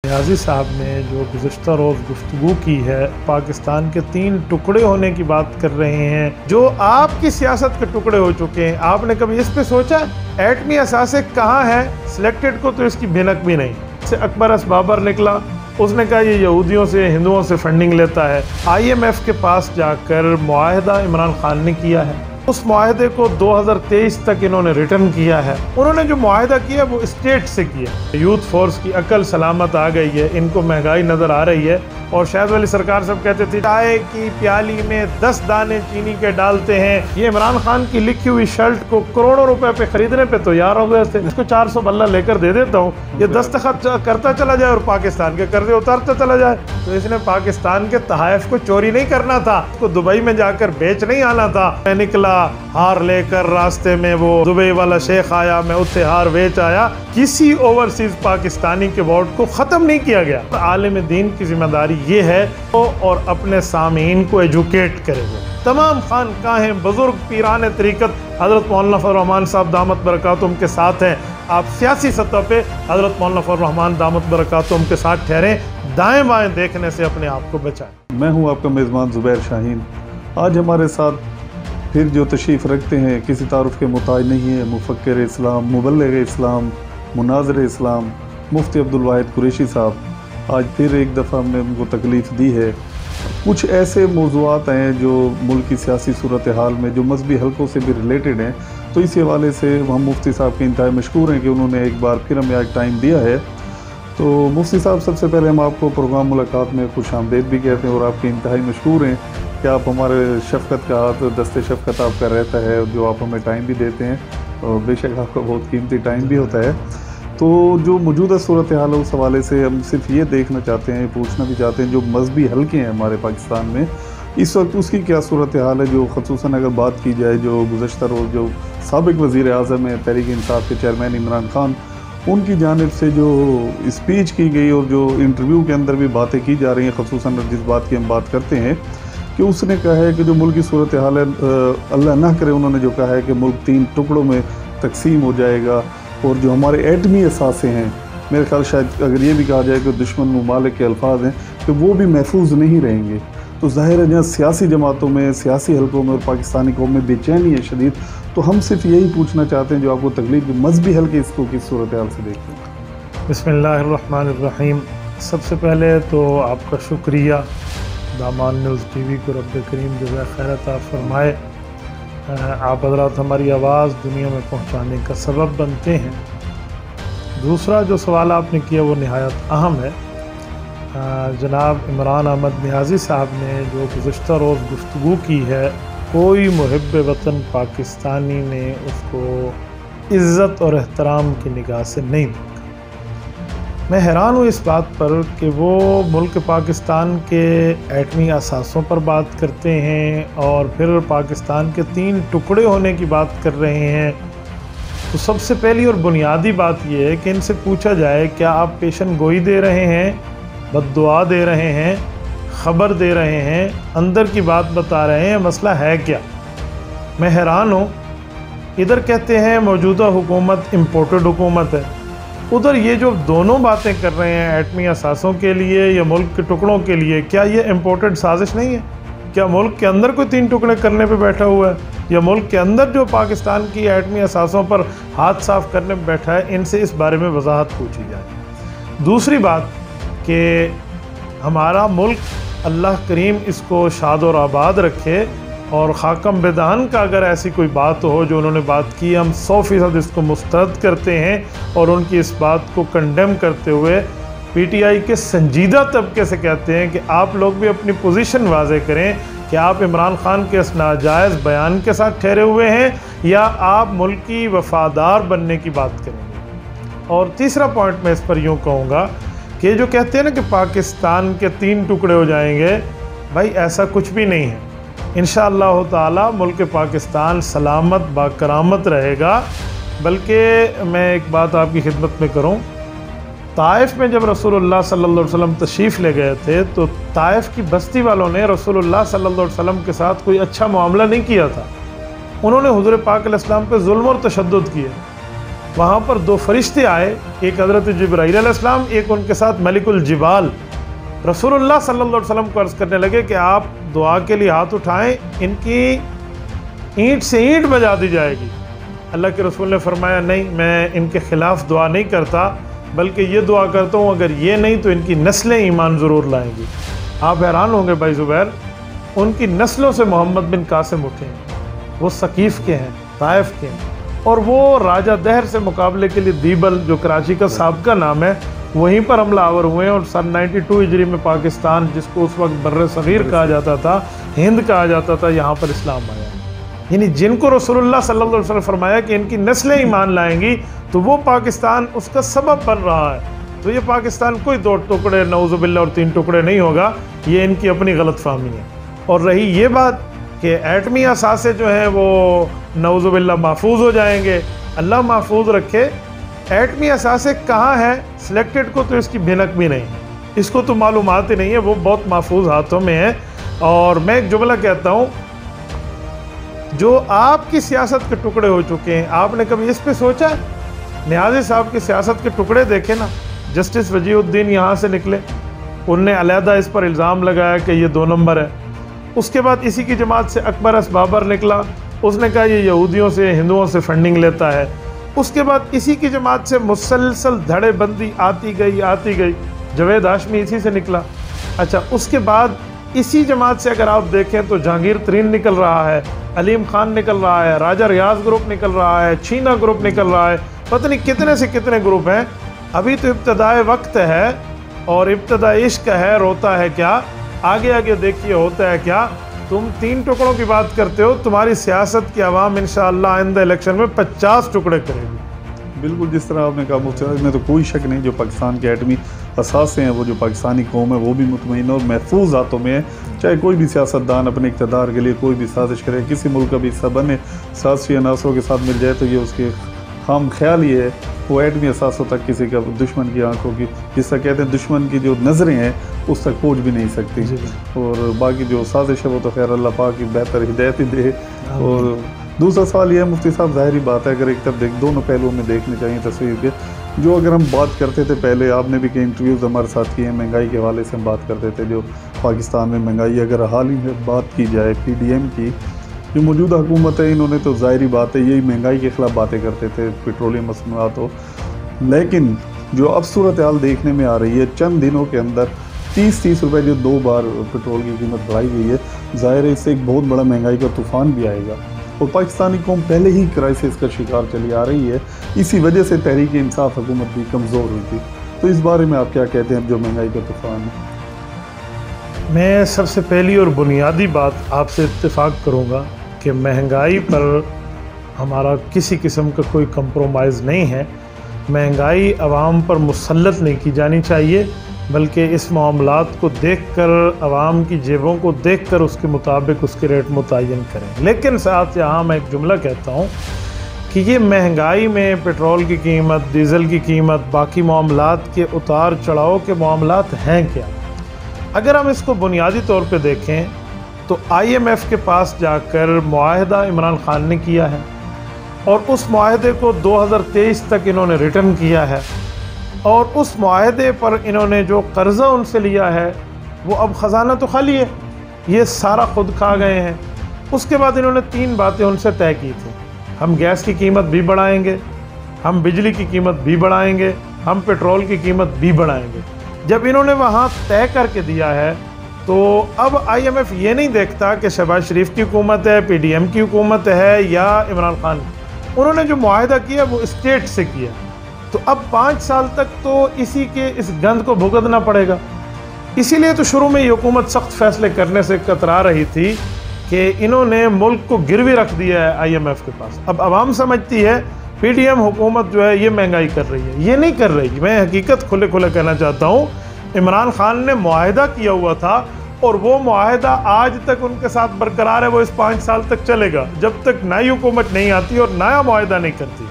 नियाज़ी साहब ने जो गुज़श्ता रोज़ गुफ्तगू की है, पाकिस्तान के 3 टुकड़े होने की बात कर रहे हैं जो आपकी सियासत के टुकड़े हो चुके हैं। आपने कभी इस पे सोचा एटमी असासे कहाँ है? सिलेक्टेड को तो इसकी भिनक भी नहीं। से अकबर बाबर निकला, उसने कहा ये यहूदियों से हिंदुओं से फंडिंग लेता है। IMF के पास जाकर मुआहदा इमरान खान ने किया है, उस मुआहदे को 2023 तक इन्होंने रिटर्न किया है। उन्होंने जो मुआहदा किया वो स्टेट से किया। यूथ फोर्स की अकल सलामत आ गई है, इनको महंगाई नज़र आ रही है। और शायद वाली सरकार सब कहते थे चाय की प्याली में 10 दाने चीनी के डालते हैं। ये इमरान खान की लिखी हुई शर्ट को करोड़ों रुपए पे खरीदने पे तैयार हो गए थे। इसको 400 बल्ला लेकर दे देता हूँ, ये दस्तखत करता चला जाए और पाकिस्तान के कर्जे उतारता चला जाए। तो इसने पाकिस्तान के तहाइफ को चोरी नहीं करना था, इसको दुबई में जाकर बेच नहीं आना था। मैं निकला हार लेकर, रास्ते में वो दुबई वाला शेख आया, मैं उससे हार बेच आया। किसी ओवरसीज पाकिस्तानी के वोट को ख़त्म नहीं किया गया। आलिम दीन की जिम्मेदारी ये है और अपने सामीन को एजुकेट करेगा। तमाम खानकाहें हैं, बुजुर्ग पीरान तरीक़त हज़रत मौलाना फ़ज़ल रहमान साहब दामत बरकातुहुम के साथ हैं। आप सियासी सतह पे हज़रत मौलाना फ़ज़ल रहमान दामत बरकातुहुम के साथ ठहरें, दाएँ बाएँ देखने से अपने आप को बचाएं। मैं हूँ आपका मेज़बान ज़ुबैर शाहीन। आज हमारे साथ फिर जो तशरीफ़ रखते हैं, किसी तारुफ़ के मुताज नहीं है, मुफ़क्किर इस्लाम, मुबल्लिग़ इस्लाम, मुनाज़िर इस्लाम, मुफ्ती अब्दुल वाहिद कुरैशी साहब। आज फिर एक दफ़ा हमने उनको तकलीफ़ दी है। कुछ ऐसे मौज़ूआत हैं जो मुल्क की सियासी सूरत हाल में जो मजहबी हलकों से भी रिलेटेड हैं, तो इस हवाले से हम मुफ्ती साहब के इंतहाई मशकूर हैं कि उन्होंने एक बार फिर हमें आज टाइम दिया है। तो मुफ्ती साहब, सबसे पहले हम आपको प्रोग्राम मुलाकात में खुश आमदीद भी कहते हैं और आपके इंतहाई मशकूर हैं कि आप हमारे शफ़क़त का हाथ, दस्ते शफ़क़त आपका रहता है, जो आप हमें टाइम भी देते हैं और बेशक आपका बहुत कीमती टाइम भी होता है। तो जो मौजूदा सूरत हाल है उस हवाले से हम सिर्फ ये देखना चाहते हैं, पूछना भी चाहते हैं, जो मजहबी हलके हैं हमारे पाकिस्तान में इस वक्त उसकी क्या सूरत हाल है। जो ख़ुसूसन अगर बात की जाए, जो गुज़श्ता रोज़ जो साबिक़ वज़ीर आज़म है तहरीक इंसाफ के चेयरमैन इमरान खान, उनकी जानिब से जो स्पीच की गई और जो इंटरव्यू के अंदर भी बातें की जा रही हैं, ख़ुसूसन जिस बात की हम बात करते हैं कि उसने कहा है कि जो मुल्क की सूरत हाल है, अल्लाह ना करे, उन्होंने जो कहा है कि मुल्क 3 टुकड़ों में तकसीम हो जाएगा और जो हमारे एटमी असासे हैं, मेरे ख्याल शायद अगर ये भी कहा जाए कि दुश्मन ममालिक के अल्फाज हैं, तो वो भी महफूज नहीं रहेंगे। तो ज़ाहिर है जहाँ सियासी जमातों में, सियासी हलकों में और पाकिस्तानी कौम में बेचैनी है शदीद। तो हम सिर्फ यही पूछना चाहते हैं जो आपको तकलीफ, मजहबी हलके इसको किस सूरत हाल से देखते हैं? बिस्मिल्लाहिर्रहमानिर्रहीम। सबसे पहले तो आपका शुक्रिया, दामान न्यूज़ TV को रब्बे करीम जज़ा खैरत फरमाए। आप हज़रात हमारी आवाज़ दुनिया में पहुंचाने का सबब बनते हैं। दूसरा जो सवाल आपने किया वो नहायत अहम है। जनाब इमरान अहमद नियाज़ी साहब ने जो गुज़श्ता रोज़ गुफ्तगू की है, कोई मुहिब वतन पाकिस्तानी ने उसको इज़्ज़त और एहतराम की निगाह से नहीं देखा। मैं हैरान हूँ इस बात पर कि वो मुल्क पाकिस्तान के एटमी असासों पर बात करते हैं और फिर पाकिस्तान के 3 टुकड़े होने की बात कर रहे हैं। तो सबसे पहली और बुनियादी बात यह है कि इनसे पूछा जाए, क्या आप पेशन गोई दे रहे हैं, बद्दुआ दे रहे हैं, ख़बर दे रहे हैं, अंदर की बात बता रहे हैं, मसला है क्या? मैं हैरान हूँ। इधर कहते हैं मौजूदा हुकूमत इम्पोर्टेड हुकूमत है, उधर ये जो दोनों बातें कर रहे हैं एटमी असासों के लिए या मुल्क के टुकड़ों के लिए, क्या ये इम्पोर्टेड साजिश नहीं है? क्या मुल्क के अंदर कोई 3 टुकड़े करने पे बैठा हुआ है, या मुल्क के अंदर जो पाकिस्तान की एटमी असासों पर हाथ साफ करने पे बैठा है? इनसे इस बारे में वजाहत पूछी जाए। दूसरी बात कि हमारा मुल्क, अल्लाह करीम इसको शाद और आबाद रखे, और खाकम बेदान का अगर ऐसी कोई बात हो जो उन्होंने बात की, हम 100% इसको मुस्तरद करते हैं और उनकी इस बात को कंडेम करते हुए PTI के संजीदा तबके से कहते हैं कि आप लोग भी अपनी पोजीशन वाज़े करें कि आप इमरान खान के इस नाजायज़ बयान के साथ ठहरे हुए हैं या आप मुल्क की वफ़ादार बनने की बात करेंगे। और तीसरा पॉइंट मैं इस पर यूँ कहूँगा कि जो कहते हैं ना कि पाकिस्तान के 3 टुकड़े हो जाएंगे, भाई ऐसा कुछ भी नहीं है। इंशाअल्लाह ताला मुल्क पाकिस्तान सलामत बाकरामत रहेगा। बल्कि मैं एक बात आपकी खिदमत में करूं, ताइफ में जब रसूलुल्लाह सल्लल्लाहु अलैहि वसल्लम तशरीफ़ ले गए थे तो ताइफ की बस्ती वालों ने रसूलुल्लाह सल्लल्लाहु अलैहि वसल्लम के साथ कोई अच्छा मामला नहीं किया था। उन्होंने हुज़ूर पाक अलैहिस्सलाम पे जुल्म और तशद्दुद किए। वहाँ पर दो फरिश्ते आए, एक हज़रत जिब्राईल अलैहिस्सलाम, एक उनके साथ मलिकुल जिबाल। रसूलुल्लाह सल्लल्लाहु अलैहि वसल्लम को अर्ज़ करने लगे कि आप दुआ के लिए हाथ उठाएं, इनकी ईंट से ईंट बजा दी जाएगी। अल्लाह के रसूल ने फरमाया नहीं, मैं इनके ख़िलाफ़ दुआ नहीं करता, बल्कि ये दुआ करता हूँ अगर ये नहीं तो इनकी नस्लें ईमान ज़रूर लाएंगी। आप हैरान होंगे भाई ज़ुबैर, उनकी नस्लों से मोहम्मद बिन कासिम उठे हैं। वो सकीफ़ के हैं, ताइफ के हैं, और वो राजा दहर से मुकाबले के लिए दीबल, जो कराची का साबका नाम है, वहीं पर हमलावर हुए हैं। और सन 92 हिजरी में पाकिस्तान, जिसको उस वक्त बर्र सगीर कहा जाता था, हिंद कहा जाता था, यहाँ पर इस्लाम आया। यानी जिनको रसूलुल्लाह सल्लल्लाहु अलैहि वसल्लम फरमाया कि इनकी नस्लें ईमान लाएंगी, तो वो पाकिस्तान उसका सबब बन रहा है। तो ये पाकिस्तान कोई 2 टुकड़े नऊज़ुबिल्लाह और 3 टुकड़े नहीं होगा, ये इनकी अपनी गलतफहमी है। और रही ये बात कि एटमी असासे जो हैं वो नऊज़ुबिल्लाह महफूज हो जाएंगे, अल्लाह महफूज रखे। एटमी असासे कहाँ है सिलेक्टेड को तो इसकी भिनक भी नहीं है, इसको तो मालूमात ही नहीं है, वो बहुत महफूज हाथों में है। और मैं एक जुमला कहता हूँ, जो आपकी सियासत के टुकड़े हो चुके हैं, आपने कभी इस पे सोचा? नियाज़ी साहब की सियासत के टुकड़े देखे ना, जस्टिस वजीउद्दीन यहाँ से निकले, उनने अलहदा इस पर इल्ज़ाम लगाया कि ये 2 नंबर है। उसके बाद इसी की जमात से अकबर अस बाबर निकला, उसने कहा ये यहूदियों से, हिंदुओं से फंडिंग लेता है। उसके बाद इसी की जमात से मुसलसल धड़ेबंदी आती गई, जवेद हाशमी इसी से निकला। अच्छा, उसके बाद इसी जमात से अगर आप देखें तो जहांगीर तरीन निकल रहा है, अलीम खान निकल रहा है, राजा रियाज ग्रुप निकल रहा है, छीना ग्रुप निकल रहा है, पता नहीं कितने से कितने ग्रुप हैं। अभी तो इब्तदाए वक्त है और इब्तदा इश्क है, रोता है क्या, आगे आगे देखिए होता है क्या। तुम 3 टुकड़ों की बात करते हो, तुम्हारी सियासत की आवाम इंशाअल्लाह आइंदा इलेक्शन में 50 टुकड़े करेगी। बिल्कुल जिस तरह आपने कहा मुफ्ती, इसमें तो कोई शक नहीं, जो पाकिस्तान के एटमी असासे हैं, वो जो पाकिस्तानी कौम है वो भी मुतमईन और महफूज हाथों में है। चाहे कोई भी सियासतदान अपने इक़्तिदार के लिए कोई भी साजिश करे, किसी मुल्क का भी हिस्सा बने, सियासी अनासरों के साथ मिल जाए, तो ये उसके खाम ख्याल ही है, वो एटमी असासों तक किसी का दुश्मन की आंखों की, जिस तरह कहते हैं दुश्मन की जो नज़रें हैं उस तक पहुँच भी नहीं सकती। और बाकी जो साजिश है वो तो खैर अल्लाह पाक की बेहतर हिदायत ही दे। और दूसरा सवाल यह है मुफ्ती साहब, ज़ाहिरी बात है, अगर एक तरफ दोनों पहलुओं में देखने चाहिए तस्वीर के, जो अगर हम बात करते थे पहले, आपने भी कई इंटरव्यूज़ हमारे साथ किए हैं, महंगाई के हवाले से हम बात करते थे, जो पाकिस्तान में महंगाई, अगर हाल ही में बात की जाए PDM की, जो मौजूदा हुकूमत है, इन्होंने तो ज़ाहिरी बात है यही महंगाई के ख़िलाफ़ बातें करते थे, पेट्रोलियम मसनूआत हो, लेकिन जो अब सूरत हाल देखने में आ रही है, चंद दिनों के अंदर 30 रुपये जो 2 बार पेट्रोल की कीमत बढ़ाई गई है, ज़ाहिर है इससे एक बहुत बड़ा महंगाई का तूफ़ान भी आएगा। और पाकिस्तानी कौम पहले ही क्राइसिस का शिकार चली आ रही है, इसी वजह से तहरीक इंसाफ हुकूमत भी कमज़ोर हुई थी। तो इस बारे में आप क्या कहते हैं जो महंगाई का तूफ़ान है? मैं सबसे पहली और बुनियादी बात आपसे इत्तेफाक करूँगा कि महंगाई पर हमारा किसी किस्म का कोई कंप्रोमाइज़ नहीं है। महंगाई अवाम पर मुसल्लत नहीं की जानी चाहिए, बल्कि इस मामलात को देखकर, अवाम की जेबों को देखकर उसके मुताबिक उसके रेट मुतय्यन करें। लेकिन साथ यहाँ मैं एक जुमला कहता हूँ कि ये महंगाई में पेट्रोल की कीमत, डीज़ल की कीमत, बाकी मामलात के उतार चढ़ाव के मामलात हैं क्या? अगर हम इसको बुनियादी तौर पे देखें तो IMF के पास जाकर मुआहदा इमरान खान ने किया है और उस मुआहदे को 2023 तक इन्होंने रिटर्न किया है, और उस मुआहदे पर इन्होंने जो कर्ज़ा उनसे लिया है वो अब ख़जाना तो खाली है, ये सारा खुद खा गए हैं। उसके बाद इन्होंने 3 बातें उनसे तय की थी, हम गैस की कीमत भी बढ़ाएंगे, हम बिजली की कीमत भी बढ़ाएंगे, हम पेट्रोल की कीमत भी बढ़ाएंगे। जब इन्होंने वहाँ तय करके दिया है तो अब IMF ये नहीं देखता कि शहबाज शरीफ की हुकूमत है, PDM की हुकूमत है या इमरान खान, उन्होंने जो मुआहदा किया वो स्टेट से किया। तो अब 5 साल तक तो इसी के इस गंद को भुगतना पड़ेगा। इसीलिए तो शुरू में ये हुकूमत सख्त फैसले करने से कतरा रही थी कि इन्होंने मुल्क को गिरवी रख दिया है IMF के पास। अब आवाम समझती है PDM हुकूमत जो है ये महंगाई कर रही है, ये नहीं कर रही। मैं हकीकत खुले खुले कहना चाहता हूँ, इमरान खान ने मुआहदा किया हुआ था और वो मुआहदा आज तक उनके साथ बरकरार है, वो इस 5 साल तक चलेगा जब तक नई हुकूमत नहीं आती और नया मुआहदा नहीं करती।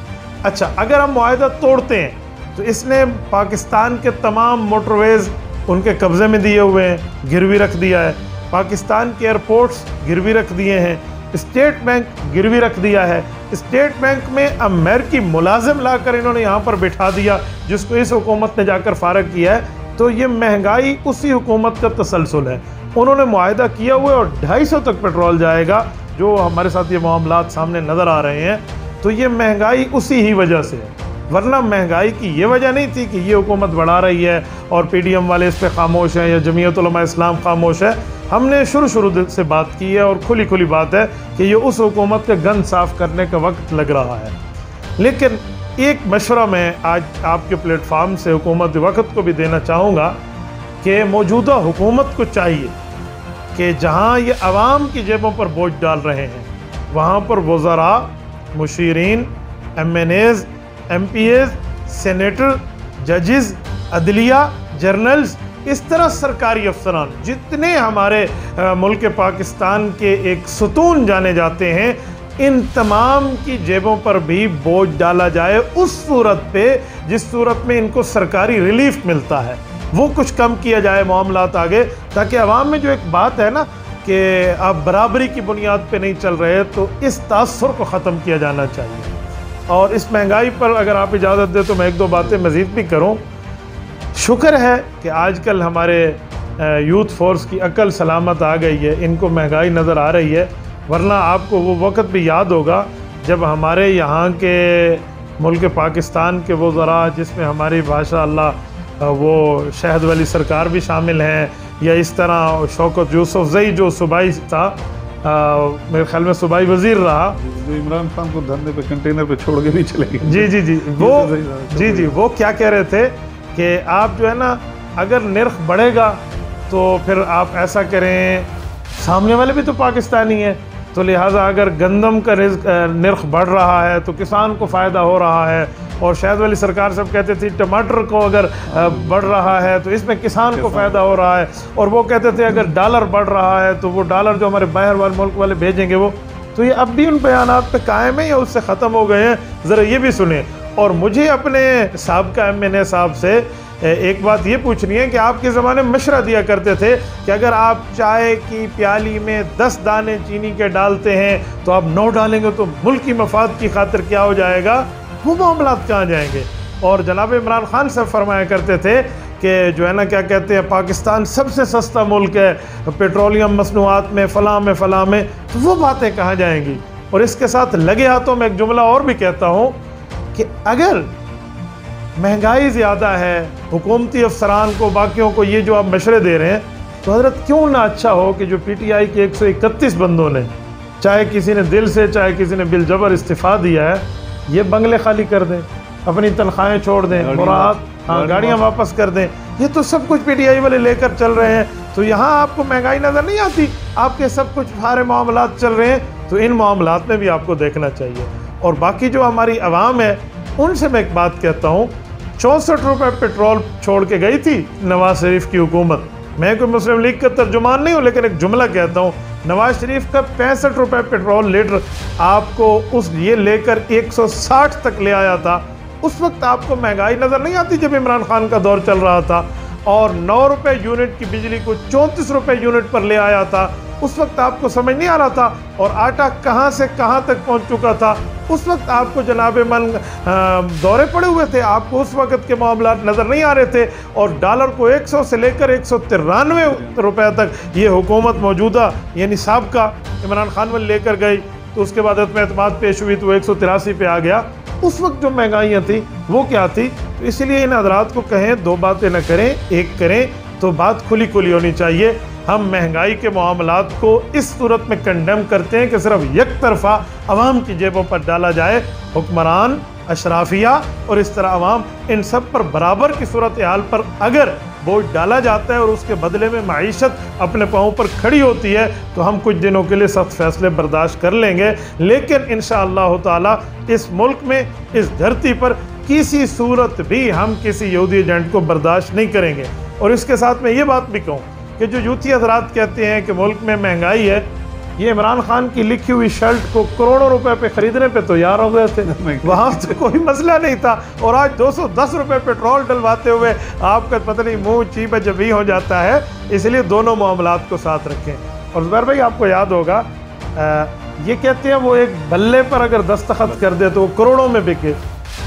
अच्छा, अगर हम मुआहदा तोड़ते हैं तो इसने पाकिस्तान के तमाम मोटरवेज़ उनके कब्ज़े में दिए हुए हैं, गिरवी रख दिया है, पाकिस्तान के एयरपोर्ट्स गिरवी रख दिए हैं, स्टेट बैंक गिरवी रख दिया है। स्टेट बैंक में अमेरिकी मुलाजिम लाकर इन्होंने यहाँ पर बिठा दिया, जिसको इस हुकूमत ने जाकर फारग किया है। तो ये महंगाई उसी हुकूमत का तसलसल है। उन्होंने मुआहदा किया हुआ है और 250 तक पेट्रोल जाएगा, जो हमारे साथ ये मामलात सामने नज़र आ रहे हैं। तो ये महंगाई उसी ही वजह से है, वरना महंगाई की ये वजह नहीं थी कि ये हुकूमत बढ़ा रही है और PDM वाले इस पर खामोश हैं या जमीयत उलमा इस्लाम खामोश है। हमने शुरू से बात की है और खुली खुली बात है कि ये उस हुकूमत के गंद साफ़ करने का वक्त लग रहा है। लेकिन एक मशवरा मैं आज आपके प्लेटफार्म से हुकूमत वक्त को भी देना चाहूँगा कि मौजूदा हुकूमत को चाहिए कि जहाँ ये आवाम की जेबों पर बोझ डाल रहे हैं, वहाँ पर वज़रा, मुशीरीन, MNAs, MPAs, सेनेटर, जजेस, अदलिया, जर्नल्स, इस तरह सरकारी अफसरान जितने हमारे मुल्क पाकिस्तान के एक सुतून जाने जाते हैं, इन तमाम की जेबों पर भी बोझ डाला जाए उस सूरत पे जिस सूरत में इनको सरकारी रिलीफ मिलता है, वो कुछ कम किया जाए मामलात आगे, ताकि अवाम में जो एक बात है ना कि आप बराबरी की बुनियाद पे नहीं चल रहे, तो इस तासुर को ख़त्म किया जाना चाहिए। और इस महंगाई पर अगर आप इजाज़त दें तो मैं एक दो बातें मज़ीद भी करूं। शुक्र है कि आजकल हमारे यूथ फोर्स की अकल सलामत आ गई है, इनको महंगाई नज़र आ रही है, वरना आपको वो वक़्त भी याद होगा जब हमारे यहाँ के मुल्क पाकिस्तान के वो ज़रा, जिसमें हमारी भाषा अल्लाह वो शहद वाली सरकार भी शामिल हैं, या इस तरह शौकत यूसुफजई जो सूबाई था, मेरे ख्याल में सूबाई वज़ीर रहा, जो इमरान खान को धरने पे कंटेनर पे छोड़ के भी चले गए। जी, वो क्या कह रहे थे कि आप जो है ना, अगर निर्ख बढ़ेगा तो फिर आप ऐसा करें, सामने वाले भी तो पाकिस्तानी हैं, तो लिहाजा अगर गंदम का निर्ख बढ़ रहा है तो किसान को फ़ायदा हो रहा है। और शहद वाली सरकार सब कहते थे टमाटर को अगर बढ़ रहा है तो इसमें किसान को फ़ायदा हो रहा है। और वो कहते थे अगर डॉलर बढ़ रहा है तो वो डॉलर जो हमारे बाहर वाले मुल्क वाले भेजेंगे वो, तो ये अब भी उन बयानात पे कायम है या उससे ख़त्म हो गए हैं, ज़रा ये भी सुने। और मुझे अपने साहबका MNA साहब से एक बात ये पूछनी है कि आपके ज़माने में मशवरा दिया करते थे कि अगर आप चाय की प्याली में 10 दाने चीनी के डालते हैं तो आप 9 डालेंगे तो मुल्क की मफाद की खातिर क्या हो जाएगा, वो मामलात कहाँ जाएंगे। और जनाब इमरान खान साहब फरमाया करते थे कि जो है ना, क्या कहते हैं, पाकिस्तान सबसे सस्ता मुल्क है पेट्रोलियम मसनूआत में, फ़लाँ में, तो वो बातें कहाँ जाएंगी। और इसके साथ लगे हाथों में एक जुमला और भी कहता हूँ कि अगर महंगाई ज़्यादा है, हुकूमती अफसरान को, बाकियों को ये जो आप मशवरे दे रहे हैं, तो हज़रत क्यों ना अच्छा हो कि जो PTI के 131 बंदों ने, चाहे किसी ने दिल से चाहे किसी ने बिलजबर इस्तीफ़ा दिया है, ये बंगले खाली कर दें, अपनी तनख्वाहें छोड़ दें, मुराद गाड़ियाँ वापस कर दें। ये तो सब कुछ PTI वाले लेकर चल रहे हैं, तो यहाँ आपको महंगाई नज़र नहीं आती, आपके सब कुछ सारे मामलात चल रहे हैं, तो इन मामलात में भी आपको देखना चाहिए। और बाकी जो हमारी आवाम है उनसे मैं एक बात कहता हूँ, 64 रुपये पेट्रोल छोड़ के गई थी नवाज शरीफ की हुकूमत। मैं कोई मुस्लिम लीग का तर्जुमान नहीं हूँ, लेकिन एक जुमला कहता हूँ, नवाज शरीफ का 65 रुपये पेट्रोल लीटर आपको उस ये लेकर 160 तक ले आया था। उस वक्त आपको महंगाई नज़र नहीं आती जब इमरान खान का दौर चल रहा था। और 9 रुपये यूनिट की बिजली को 34 रुपये यूनिट पर ले आया था, उस वक्त आपको समझ नहीं आ रहा था। और आटा कहाँ से कहाँ तक पहुँच चुका था, उस वक्त आपको जनाब मन दौरे पड़े हुए थे, आपको उस वक्त के मामलात नज़र नहीं आ रहे थे। और डॉलर को 100 से लेकर 193 रुपये तक ये हुकूमत मौजूदा यानी साहबका इमरान खान वाले लेकर गई, तो उसके बाद में एतमाद पेश हुई तो 183 पे आ गया। उस वक्त जो महंगाइयाँ थी वो क्या थी। तो इसलिए इन हज़रात को कहें दो बातें न करें, एक करें, तो बात खुली खुली होनी चाहिए। हम महंगाई के मामलात को इस सूरत में कंडेम करते हैं कि सिर्फ एक तरफा अवाम की जेबों पर डाला जाए। हुक्मरान, अशराफिया और इस तरह अवाम, इन सब पर बराबर की सूरत हाल पर अगर बोझ डाला जाता है और उसके बदले में माईशत अपने पाँव पर खड़ी होती है, तो हम कुछ दिनों के लिए सख्त फैसले बर्दाश्त कर लेंगे। लेकिन इंशाअल्लाह ताला इस मुल्क में, इस धरती पर किसी सूरत भी हम किसी यहूदी एजेंट को बर्दाश्त नहीं करेंगे। और इसके साथ मैं ये बात भी कहूँ कि जो यूथी हज़रात कहते हैं कि मुल्क में महंगाई है, ये इमरान खान की लिखी हुई शर्ट को करोड़ों रुपए पे ख़रीदने पे तैयार हो गए थे, वहाँ तो कोई मसला नहीं था। और आज 210 रुपये पेट्रोल डलवाते हुए आपका पता नहीं मुँह चीप जबी हो जाता है। इसलिए दोनों मामलात को साथ रखें। और ज़ुबैर भाई, आपको याद होगा ये कहते हैं वो एक बल्ले पर अगर दस्तखत कर दे तो वो करोड़ों में बिके।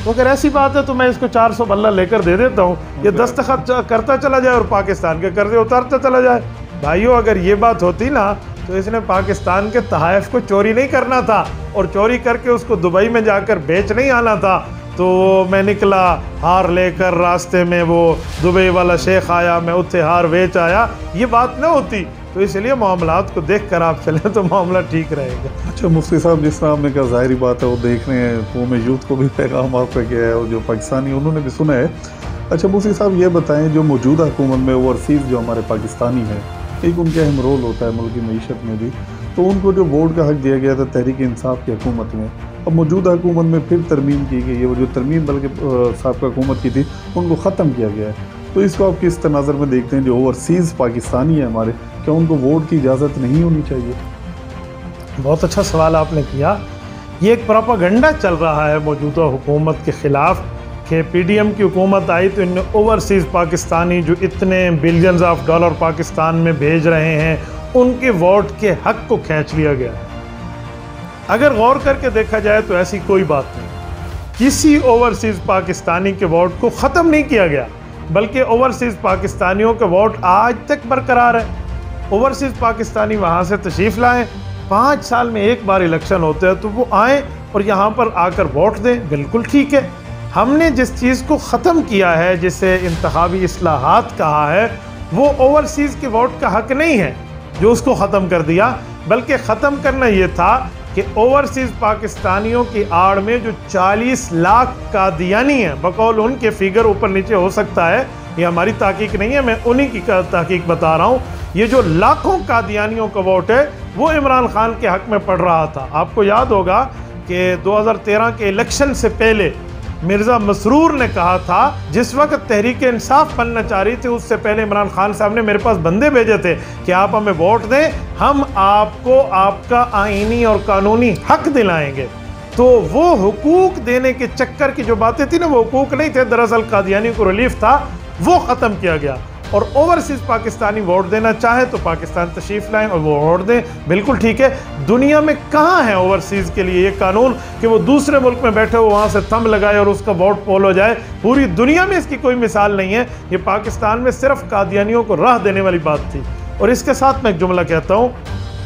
तो अगर ऐसी बात है तो मैं इसको 400 बल्ला लेकर दे देता हूँ, ये दस्तखत करता चला जाए और पाकिस्तान के कर्जे उतारता चला जाए। भाइयों, अगर ये बात होती ना तो इसने पाकिस्तान के तहाइफ को चोरी नहीं करना था और चोरी करके उसको दुबई में जाकर बेच नहीं आना था। तो मैं निकला हार लेकर, रास्ते में वो दुबई वाला शेख आया, मैं उत्थे हार बेच आया, ये बात ना होती। तो इसलिए मामलात को देख कर आप चलें तो मामला ठीक रहेगा। अच्छा मुफ्ती साहब, जिस तरह आपने कहा ज़ाहिरी बात है वो देख रहे हैं, वो मैं यूथ को भी पैगाम आपका किया है और जो पाकिस्तानी उन्होंने भी सुना है। अच्छा मुफ्ती साहब ये बताएं, जो मौजूदा हुकूमत में ओवरसीज़ जो हमारे पाकिस्तानी हैं, एक उनका अहम रोल होता है मुल्क की मईशत में भी, तो उनको जो वोट का हक दिया गया था तहरीक इंसाफ की हुकूमत में, अब मौजूदा हुकूमत में फिर तरमीम की गई है। वो जो तरमीम बल्कि साहब हुकूमत की थी उनको ख़त्म किया गया है। तो इसको आप किस तनाज़र में देखते हैं? जो ओवरसीज़ पाकिस्तानी है हमारे, क्या उनको वोट की इजाज़त नहीं होनी चाहिए? बहुत अच्छा सवाल आपने किया। ये एक प्रोपेगेंडा चल रहा है मौजूदा हुकूमत के ख़िलाफ़ कि पीडीएम की हुकूमत आई तो इनने ओवरसीज़ पाकिस्तानी जो इतने बिलियंस ऑफ डॉलर पाकिस्तान में भेज रहे हैं उनके वोट के हक को खींच लिया गया है। अगर गौर करके देखा जाए तो ऐसी कोई बात नहीं, किसी ओवरसीज़ पाकिस्तानी के वोट को ख़त्म नहीं किया गया, बल्कि ओवरसीज़ पाकिस्तानियों के वोट आज तक बरकरार है। ओवरसीज़ पाकिस्तानी वहाँ से तशरीफ़ लाएँ, 5 साल में एक बार इलेक्शन होते हैं तो वो आएँ और यहाँ पर आकर वोट दें, बिल्कुल ठीक है। हमने जिस चीज़ को ख़त्म किया है, जिसे इंतखाबी इस्लाहात कहा है, वो ओवरसीज़ के वोट का हक नहीं है जो उसको ख़त्म कर दिया, बल्कि ख़त्म करना ये था कि ओवरसीज़ पाकिस्तानियों की आड़ में जो 40 लाख कादियानी हैं, बकौल उनके फिगर ऊपर नीचे हो सकता है, ये हमारी ताकीक नहीं है, मैं उन्हीं की ताकीक बता रहा हूँ। ये जो लाखों कादियानियों का वोट है वो इमरान खान के हक में पड़ रहा था। आपको याद होगा कि 2013 के इलेक्शन से पहले मिर्ज़ा मसरूर ने कहा था, जिस वक्त तहरीक इंसाफ बनना चाह रही थी उससे पहले इमरान खान साहब ने मेरे पास बंदे भेजे थे कि आप हमें वोट दें, हम आपको आपका आईनी और कानूनी हक दिलाएंगे। तो वो हुकूक देने के चक्कर की जो बातें थी ना, वो हुकूक नहीं थे, दरअसल कादियानी को रिलीफ था, वो ख़त्म किया गया। और ओवरसीज़ पाकिस्तानी वोट देना चाहे तो पाकिस्तान तशरीफ़ लाएं और वो वोट दें, बिल्कुल ठीक है। दुनिया में कहाँ है ओवरसीज़ के लिए ये कानून कि वो दूसरे मुल्क में बैठे हो वहाँ से थंब लगाए और उसका वोट पोल हो जाए? पूरी दुनिया में इसकी कोई मिसाल नहीं है। ये पाकिस्तान में सिर्फ कादियानियों को राह देने वाली बात थी। और इसके साथ मैं एक जुमला कहता हूँ,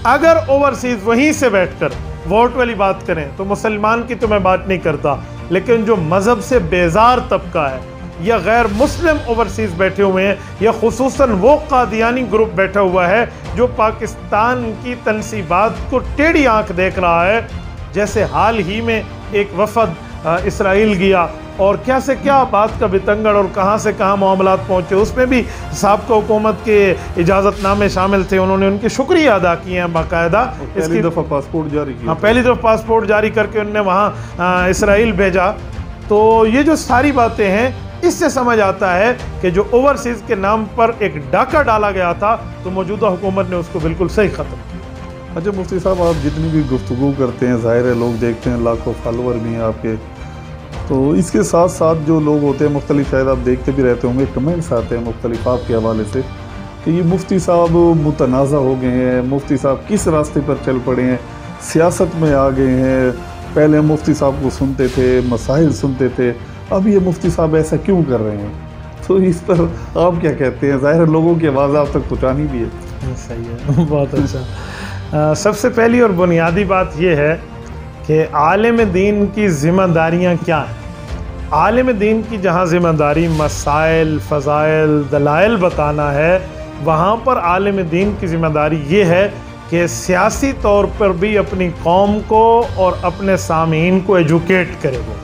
अगर ओवरसीज़ वहीं से बैठ कर वोट वाली बात करें तो मुसलमान की तो मैं बात नहीं करता, लेकिन जो मज़हब से बेजार तबका है या गैर मुस्लिम ओवरसीज़ बैठे हुए हैं, या खुसूसन वो कादियानी ग्रुप बैठा हुआ है जो पाकिस्तान की तनसीबात को टेढ़ी आंख देख रहा है। जैसे हाल ही में एक वफद इसराइल गया और क्या से क्या बात का बितंगड़ और कहाँ से कहाँ मामलात पहुँचे, उसमें भी साबिक़ा हुकूमत के इजाज़तनामे शामिल थे, उन्होंने उनके शुक्रिया अदा किए हैं बाकायदा। पहली दफ़ा पासपोर्ट जारी किया। हाँ, पहली दफ़ा पासपोर्ट जारी करके उनने वहाँ इसराइल भेजा। तो ये जो सारी बातें हैं, इससे समझ आता है कि जो ओवरसीज़ के नाम पर एक डाका डाला गया था तो मौजूदा हुकूमत ने उसको बिल्कुल सही ख़त्म किया। अच्छा मुफ्ती साहब, आप जितनी भी गुफ्तगू करते हैं, ज़ाहिर है लोग देखते हैं, लाखों फॉलोअर भी हैं आपके, तो इसके साथ साथ जो लोग होते हैं मुख्तलिफ, शायद आप देखते भी रहते होंगे, कमेंट्स आते हैं मुख्तलिफ आपके हवाले से कि ये मुफ्ती साहब मुतनाज़ा हो गए हैं, मुफ्ती साहब किस रास्ते पर चल पड़े हैं, सियासत में आ गए हैं। पहले मुफ्ती साहब को सुनते थे, मसाइल सुनते थे, अब ये मुफ्ती साहब ऐसा क्यों कर रहे हैं? तो इस पर आप क्या कहते हैं? ज़ाहिर लोगों की आवाज़ आप तक पहुँचानी भी है। सही है, बहुत अच्छा। सबसे पहली और बुनियादी बात यह है कि आलिम दीन की ज़िम्मेदारियाँ क्या हैं। आलिम दीन की जहाँ ज़िम्मेदारी मसाइल, फ़ज़ाइल, दलाइल बताना है, वहाँ पर आलिम दीन की ज़िम्मेदारी ये है कि सियासी तौर पर भी अपनी कौम को और अपने सामीन को एजुकेट करे। वो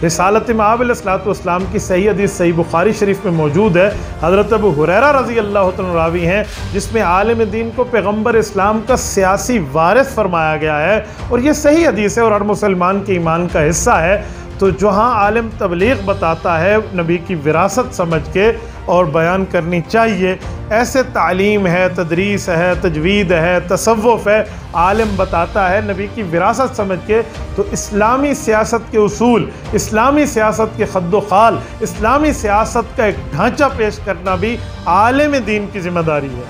रिसालत मआब अलैहिस्सलाम की सही हदीस सही बुखारी शरीफ में मौजूद है, हज़रत अबू हुरैरा रज़ी अल्लाह तआला रावी हैं, जिसमें आलिम दीन को पैगम्बर इस्लाम का सियासी वारिस फरमाया गया है। और ये सही हदीस है और हर मुसलमान के ईमान का हिस्सा है। तो जहाँ आलिम तबलीग बताता है नबी की विरासत समझ के और बयान करनी चाहिए, ऐसे तालीम है, तदरीस है, तजवीद है, तसव्वुफ़ है, आलिम बताता है नबी की विरासत समझ के, तो इस्लामी सियासत के उसूल, इस्लामी सियासत के खद्दो-खाल, इस्लामी सियासत का एक ढांचा पेश करना भी आलिम दीन की ज़िम्मेदारी है।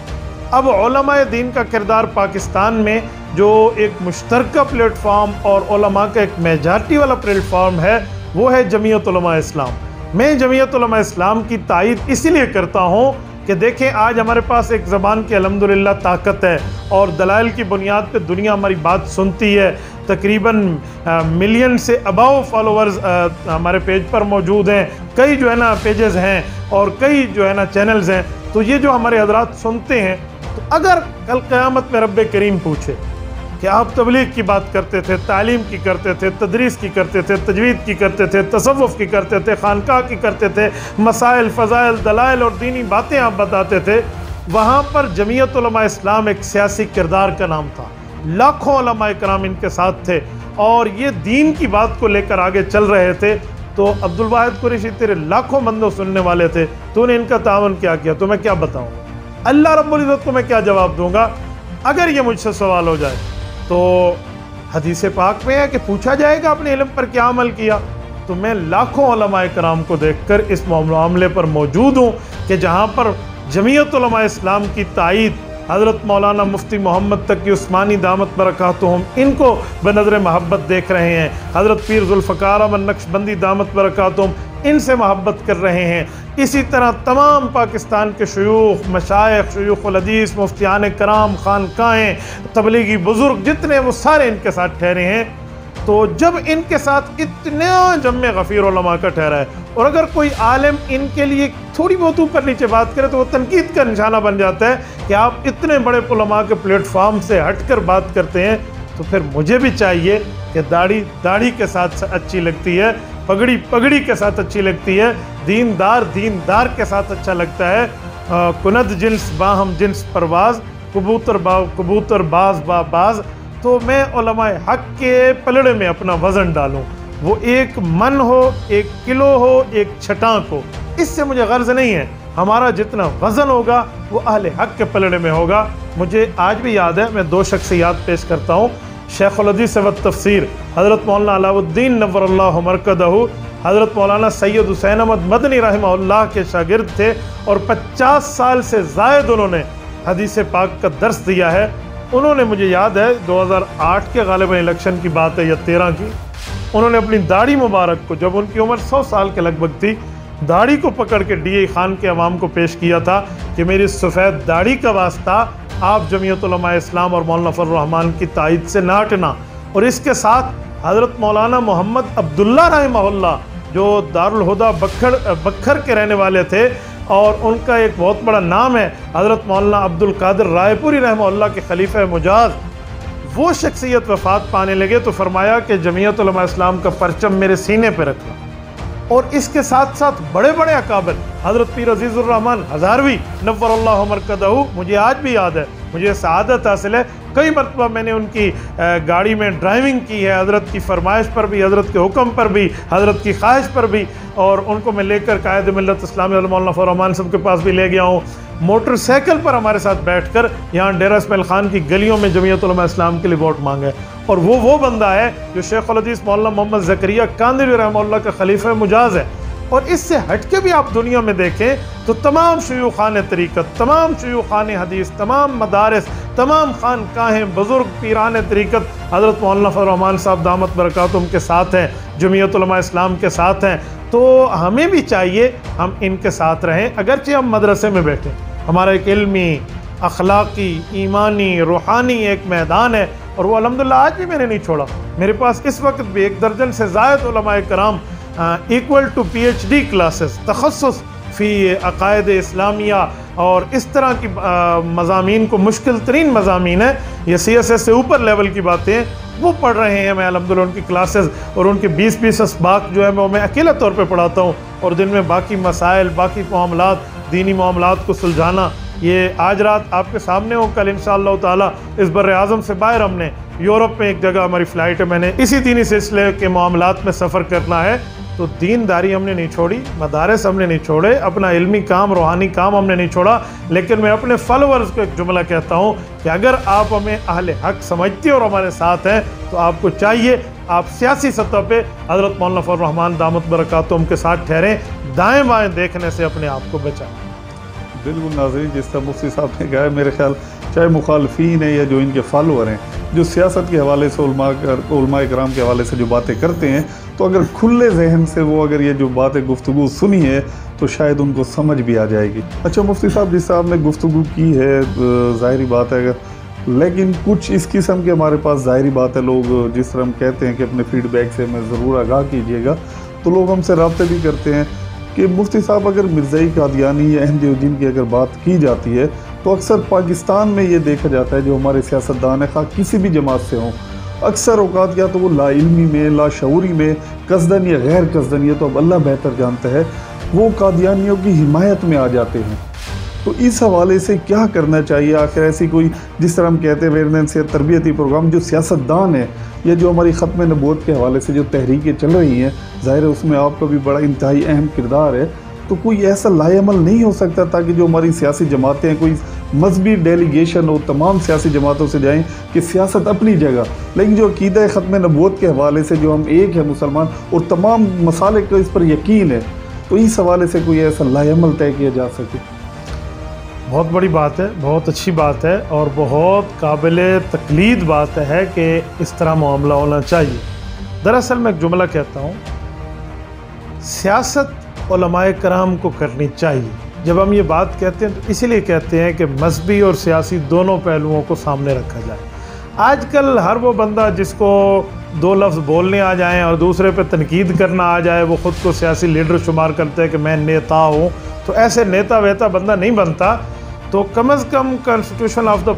अब उलमाए दीन का किरदार पाकिस्तान में जो एक मुश्तरका प्लेटफॉर्म और उलमा का एक मेजॉरिटी वाला प्लेटफॉर्म है, वो है जमीयत उलमा इस्लाम। मैं जमीयत उलमा इस्लाम की तायद इसीलिए करता हूँ कि देखें, आज हमारे पास एक ज़बान की अल्हम्दुलिल्लाह ताकत है और दलाइल की बुनियाद पे दुनिया हमारी बात सुनती है। तकरीबन मिलियन से अबव फॉलोअर्स हमारे पेज पर मौजूद हैं, कई जो है ना पेजेस हैं और कई जो है ना चैनल्स हैं। तो ये जो हमारे हजरात सुनते हैं, तो अगर कल क़यामत में रब्बे करीम पूछे कि आप तबलीग की बात करते थे, तालीम की करते थे, तदरीस की करते थे, तजवीद की करते थे, तसव्वुफ़ की करते थे, खानकाह की करते थे, मसाइल फ़ज़ाइल दलाइल और दीनी बातें आप बताते थे, वहाँ पर जमीयत उलमा इस्लाम एक सियासी किरदार का नाम था। लाखों उलमा इकराम इनके साथ थे और ये दीन की बात को लेकर आगे चल रहे थे। तो अब्दुल वाहिद कुरैशी, तेरे लाखों बंदों सुनने वाले थे, तूने इनका तावन क्या किया? तो मैं क्या बताऊँ? अल्लाह रब्बुल इज़्ज़त को मैं क्या जवाब दूँगा अगर ये मुझसे सवाल हो जाए? तो हदीस पाक में है कि पूछा जाएगा अपने इल्म पर क्या अमल किया। तो मैं लाखों उलमा इकराम को देखकर इस मामले पर मौजूद हूँ कि जहाँ पर जमीयत उलमा इस्लाम की तायद हज़रत मौलाना मुफ्ती मोहम्मद तकी उस्मानी दामत बरकातुहुम इनको बनज़र महब्बत देख रहे हैं, हज़रत पीर ज़ुल्फ़कार अहमद नक्शबंदी दामत बरकातुहुम इनसे महब्बत कर रहे हैं। इसी तरह तमाम पाकिस्तान के शयूख, मशाइख, शयूखुल हदीस, मुफ्तियान कराम, खानकाहें, तबलीगी बुज़ुर्ग जितने, वो सारे इनके साथ ठहरे हैं। तो जब इनके साथ इतने जम्मे गफ़ीर उलमा का ठहरा है और अगर कोई आलिम इनके लिए थोड़ी बहुत ऊपर नीचे बात करे तो वो तनकीद का निशाना बन जाता है कि आप इतने बड़े उलमा के प्लेटफॉर्म से हटकर बात करते हैं। तो फिर मुझे भी चाहिए कि दाढ़ी के साथ अच्छी लगती है, पगड़ी के साथ अच्छी लगती है, दीनदार के साथ अच्छा लगता है। कुनद जिन्स बाहम जिन्स परवाज, कबूतर बाज। तो मैं उलमाए हक के पलड़े में अपना वज़न डालूं, वो एक मन हो, एक किलो हो, एक छटाक हो, इससे मुझे गर्ज नहीं है। हमारा जितना वज़न होगा वो अहले हक के पलड़े में होगा। मुझे आज भी याद है, मैं 2 शख्सियात पेश करता हूँ। शेखुल हदीस व तफसीर हज़रत मौलाना अलाउद्दीन नव्वरल्लाहु मरकदहु हज़रत मौलाना सैयद हुसैन अहमद मदनी रहमहुल्लाह के शागिर्द थे और 50 साल से ज़ायद उन्होंने हदीस पाक का दर्स दिया है। उन्होंने, मुझे याद है 2008 के गालिबन इलेक्शन की बात है या 13 की, उन्होंने अपनी दाढ़ी मुबारक को, जब उनकी उम्र 100 साल के लगभग थी, दाढ़ी को पकड़ के DI खान के अवाम को पेश किया था कि मेरी सफ़ेद दाढ़ी का वास्ता आप जमीयत उलमा इस्लाम और मौलाना फजल रहमान की तायद से ना हटना। और इसके साथ हज़रत मौलाना मोहम्मद अब्दुल्ला रहमहुल्लाह जो दारुल हुदा बखर के रहने वाले थे और उनका एक बहुत बड़ा नाम है हज़रत मौलाना अब्दुल कादिर रायपुरी रहमहुल्लाह के खलीफा मुजाज, वो शख्सियत वफ़ात पाने लगे तो फरमाया कि जमीयत उलमा इस्लाम का परचम मेरे सीने पर रखना। और इसके साथ साथ बड़े बड़े अकाबिर हज़रत पीर अज़ीज़ुर रहमान हज़ारवी नव्वरल्लाहु मरकदहु, मुझे आज भी याद है, मुझे सआदत हासिल है, कई मरतबा मैंने उनकी गाड़ी में ड्राइविंग की है, हज़रत की फरमाइश पर भी, हज़रत के हुक्म पर भी, हज़रत की ख्वाहिश पर भी, और उनको मैं लेकर कायद मिल्लत इस्लामी मौलाना फजल रहमान साहब के पास भी ले गया हूँ। मोटरसाइकिल पर हमारे साथ बैठकर यहाँ डेरा इस्माइल खान की गलियों में जमीयत उलमा इस्लाम के लिए वोट मांगे। और वो बंदा है जो शेखुल हदीस मौलाना मोहम्मद ज़करिया कांदवी रहमहुल्लाह का खलीफा मुजाज है। और इससे हटके भी आप दुनिया में देखें तो तमाम शयूखान तरीक़त, तमाम शयूखान हदीस, तमाम मदारिस, तमाम खानकाहें, बुज़ुर्ग पीरान तरीक़त हज़रत मौलाना फजल रहमान साहब दामत बरकातुहुम के साथ हैं, जमीयत उलमा इस्लाम के साथ हैं। तो हमें भी चाहिए हम इनके साथ रहें, अगरचे हम मदरसे में बैठें। हमारा एक इल्मी, अखलाक़ी, ईमानी, रूहानी एक मैदान है और वो अल्हम्दुलिल्लाह आज भी मैंने नहीं छोड़ा। मेरे पास इस वक्त भी 1 दर्जन से ज़ायद उलमाए कराम इक्वल टू PhD क्लासेस, तखस्सुस फ़ी अक़ायद इस्लामिया और इस तरह की मज़ामीन को, मुश्किल तरीन मज़ामीन है, ये CSS से ऊपर लेवल की बातें वो पढ़ रहे हैं। मैं अल्हम्दुलिल्लाह उनकी क्लासेस और उनके 20-20 असबाक जो है वो मैं अकेला तौर पे पढ़ाता हूँ और दिन में बाकी मसाइल, बाकी मामलात, दीनी मामलात को सुलझाना। ये आज रात आपके सामने हो, कल इंशाअल्लाह ताला इस बर्र आज़म से बाहर हमने यूरोप में एक जगह हमारी फ़्लाइट है, मैंने इसी दीनी सिलसिले के मामलात में सफ़र करना है। तो दीनदारी हमने नहीं छोड़ी, मदारस हमने नहीं छोड़े, अपना इल्मी काम, रूहानी काम हमने नहीं छोड़ा। लेकिन मैं अपने फॉलोअर्स को एक जुमला कहता हूँ कि अगर आप हमें अहले हक समझते हो और हमारे साथ हैं तो आपको चाहिए आप सियासी सतह पे हज़रत मौलाना फजल रहमान दामत बरकातुहुम के साथ ठहरें, दाएँ बाएँ देखने से अपने आप को बचाएं। बिल्कुल नाज़रीन, जिस तरह मुफ्ती साहब ने कहा, मेरे ख्याल चाहे मुखालफीन है या जो इनके फॉलोअर हैं, जो सियासत के हवाले से उलमाए कराम के हवाले से जो बातें करते हैं, तो अगर खुले जहन से वो अगर ये जो बातें गुफ्तगू सुनी है तो शायद उनको समझ भी आ जाएगी। अच्छा मुफ्ती साहब, जिस आपने गुफ्तगू की है ज़ाहिरी बात है, अगर लेकिन कुछ इस किस्म के हमारे पास ज़ाहिरी बात है, लोग जिस तरह हम कहते हैं कि अपने फीडबैक से हमें ज़रूर आगाह कीजिएगा, तो लोग हमसे रब्ते भी करते हैं कि मुफ्ती साहब अगर मिर्ज़ाई कादियानी या अहमदी उद्दीन की अगर बात की जाती है तो अक्सर पाकिस्तान में ये देखा जाता है जो हमारे सियासतदान है, खा किसी भी जमात से हों, अक्सर औकात या तो वो लाइल्मी में, लाशऊरी में, कसदन या गैर कसदन, ये तो अब अल्लाह बेहतर जानता है, वो कादियानियों की हिमायत में आ जाते हैं। तो इस हवाले से क्या करना चाहिए? आखिर ऐसी कोई, जिस तरह हम कहते हैं अवेयरनेस या तरबियती प्रोग्राम, जो सियासतदान है या जो हमारी ख़त्म नबूवत के हवाले से जो तहरीकें चल रही हैं, ज़ाहिर है उसमें आपका भी बड़ा इंतहाई अहम किरदार है, तो कोई ऐसा लाएअमल नहीं हो सकता ताकि जो हमारी सियासी जमातें हैं, कोई मजहबी डेलीगेशन हो, तमाम सियासी जमातों से जाएं कि सियासत अपनी जगह, लेकिन जो अकीदा ख़त्म नबूवत के हवाले से जो हम एक है मुसलमान और तमाम मसाले को इस पर यकीन है, तो इस हवाले से कोई ऐसा लाएअमल तय किया जा सके। बहुत बड़ी बात है, बहुत अच्छी बात है और बहुत काबिल तकलीद बात है कि इस तरह मामला होना चाहिए। दरअसल मैं एक जुमला कहता हूँ, सियासत उलमाए कराम को करनी चाहिए। जब हम ये बात कहते हैं तो इसीलिए कहते हैं कि मजहबी और सियासी दोनों पहलुओं को सामने रखा जाए। आजकल हर वो बंदा जिसको दो लफ्ज़ बोलने आ जाएं और दूसरे पे तनकीद करना आ जाए, वो ख़ुद को सियासी लीडर शुमार करता है कि मैं नेता हूँ, तो ऐसे नेता वेता बंदा नहीं बनता। तो कम अज़ कम कॉन्स्टिट्यूशन ऑफ द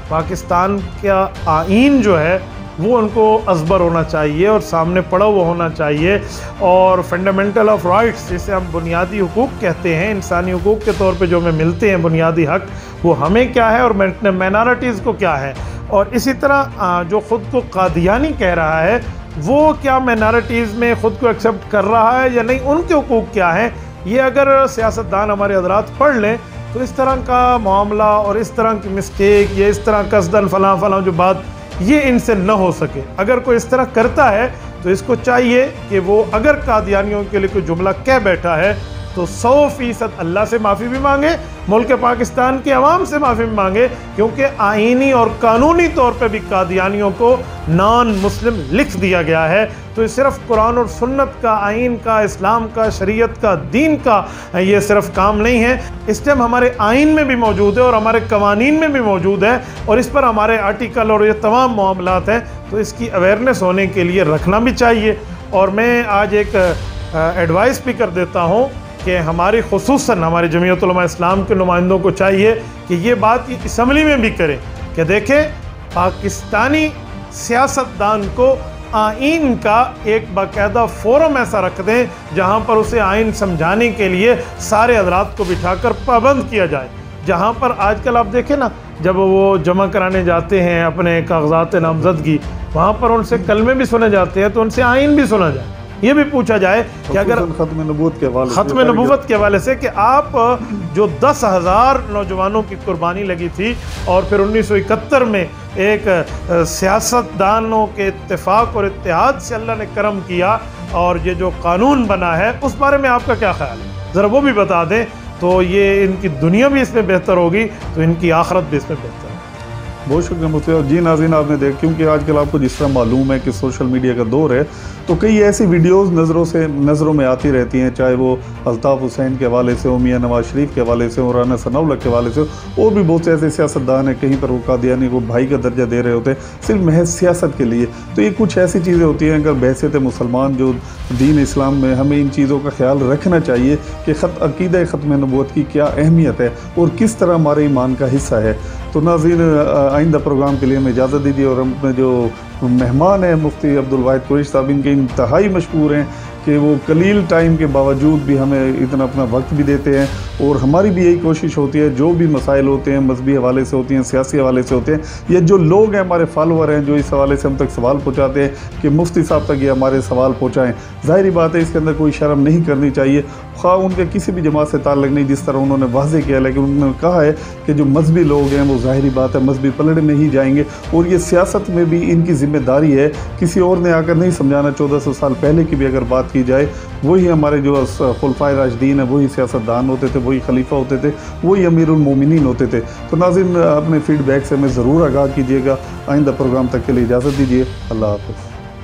पाकिस्तान का आइन जो है वो उनको अज़बर होना चाहिए और सामने पड़ा हुआ होना चाहिए। और फंडामेंटल ऑफ राइट्स, जिसे हम बुनियादी हुकूक कहते हैं, इंसानी हुकूक के तौर पे जो हमें मिलते हैं बुनियादी हक, वो हमें क्या है और माइनॉरिटीज़ को क्या है। और इसी तरह जो ख़ुद को कादियानी कह रहा है वो क्या माइनॉरिटीज़ में ख़ुद को एक्सेप्ट कर रहा है या नहीं, उनके हुकूक क्या हैं, ये अगर सियासतदान हमारे हज़रात पढ़ लें तो इस तरह का मामला और इस तरह की मिस्टेक या इस तरह कसदन फलां जो बात, ये इनसे न हो सके। अगर कोई इस तरह करता है तो इसको चाहिए कि वो अगर कादियानियों के लिए कोई जुमला कह बैठा है तो 100% अल्लाह से माफ़ी भी मांगे, मुल्क पाकिस्तान के अवाम से माफ़ी भी मांगे, क्योंकि आइनी और कानूनी तौर पे भी कादियानियों को नॉन मुस्लिम लिख दिया गया है। तो ये सिर्फ कुरान और सुन्नत का, आइन का, इस्लाम का, शरीयत का, दीन का ये सिर्फ काम नहीं है, इस टाइम हमारे आइन में भी मौजूद है और हमारे कवानीन में भी मौजूद है और इस पर हमारे आर्टिकल और ये तमाम मामलात हैं। तो इसकी अवेयरनेस होने के लिए रखना भी चाहिए। और मैं आज एक एडवाइस भी कर देता हूँ कि हमारी खुसूसन हमारी जमीयत उलमा इस्लाम के नुमाइंदों को चाहिए कि ये बात असम्बली में भी करें कि देखें, पाकिस्तानी सियासतदान को आइन का एक बाकायदा फोरम ऐसा रख दें जहाँ पर उसे आइन समझाने के लिए सारे हज़रात को बिठाकर पाबंद किया जाए। जहाँ पर आजकल आप देखें ना, जब वो जमा कराने जाते हैं अपने कागजात नामजदगी, वहाँ पर उनसे कलमे भी सुने जाते हैं, तो उनसे आइन भी सुना जाए। ये भी पूछा जाए कि अगर ख़त्म नबूवत के हवाले से कि आप जो 10,000 नौजवानों की कुर्बानी लगी थी और फिर 1971 में एक सियासतदानों के इत्तेफाक और इत्तेहाद से अल्लाह ने करम किया और ये जो कानून बना है उस बारे में आपका क्या ख्याल है, ज़रा वो भी बता दें। तो ये इनकी दुनिया भी इसमें बेहतर होगी तो इनकी आखिरत भी इसमें बेहतर। बहुत शुक्रिया मुफ्ती। जी नाज़रीन, आपने देख, क्योंकि आजकल आपको जिस तरह मालूम है कि सोशल मीडिया का दौर है, तो कई ऐसी वीडियोस नज़रों में आती रहती हैं, चाहे वो अल्ताफ़ हुसैन के हवाले से हो, मियाँ नवाज शरीफ के हवाले से हो, राना सनाउल्लाह के हवाले से हो, और भी बहुत से ऐसे सियासतदान हैं, कहीं पर वो कादियानी को भाई का दर्जा दे रहे होते हैं सिर्फ महज सियासत के लिए। तो ये कुछ ऐसी चीज़ें होती हैं, अगर बहसियत मुसलमान जो दीन इस्लाम में हमें इन चीज़ों का ख्याल रखना चाहिए कि अक़ीदा ख़त्म नबूवत की क्या अहमियत है और किस तरह हमारे ईमान का हिस्सा है। तो नाज़रीन, आइंदा प्रोग्राम के लिए हमें इजाज़त दीजिए और हम अपने जो मेहमान हैं मुफ्ती अब्दुल वाहिद कुरैशी साहब, इनके इंतहाई मशकूर हैं कि वो कलील टाइम के बावजूद भी हमें इतना अपना वक्त भी देते हैं। और हमारी भी यही कोशिश होती है, जो भी मसाइल होते हैं मजहबी हवाले से होती हैं, सियासी हवाले से होते हैं, या जो लोग हैं हमारे फॉलोअर हैं जो इस हवाले से हम तक सवाल पहुँचाते हैं कि मुफ्ती साहब तक ये हमारे सवाल पहुँचाएँ। ज़ाहिरी बात है, इसके अंदर कोई शर्म नहीं करनी चाहिए, ख़्वाह उनके किसी भी जमात से ताल्लुक़ नहीं, जिस तरह उन्होंने वाज़ेह किया। लेकिन उन्होंने कहा है कि जो मजहबी लोग हैं वो ज़ाहिरी बात है मजहबी पलड़े में ही जाएंगे और ये सियासत में भी इनकी ज़िम्मेदारी है। किसी और ने आकर नहीं समझाना, 1400 साल पहले की भी अगर बात बात की जाए, वही हमारे जो खुलफाए राशिदीन है, वही सियासतदान होते थे, वही खलीफा होते थे, वही अमीरुल मोमिनीन होते थे। तो नाज़रीन, अपने फीडबैक से हमें ज़रूर आगाह कीजिएगा। आइंदा प्रोग्राम तक के लिए इजाज़त दीजिए। अल्लाह हाफ़िज़।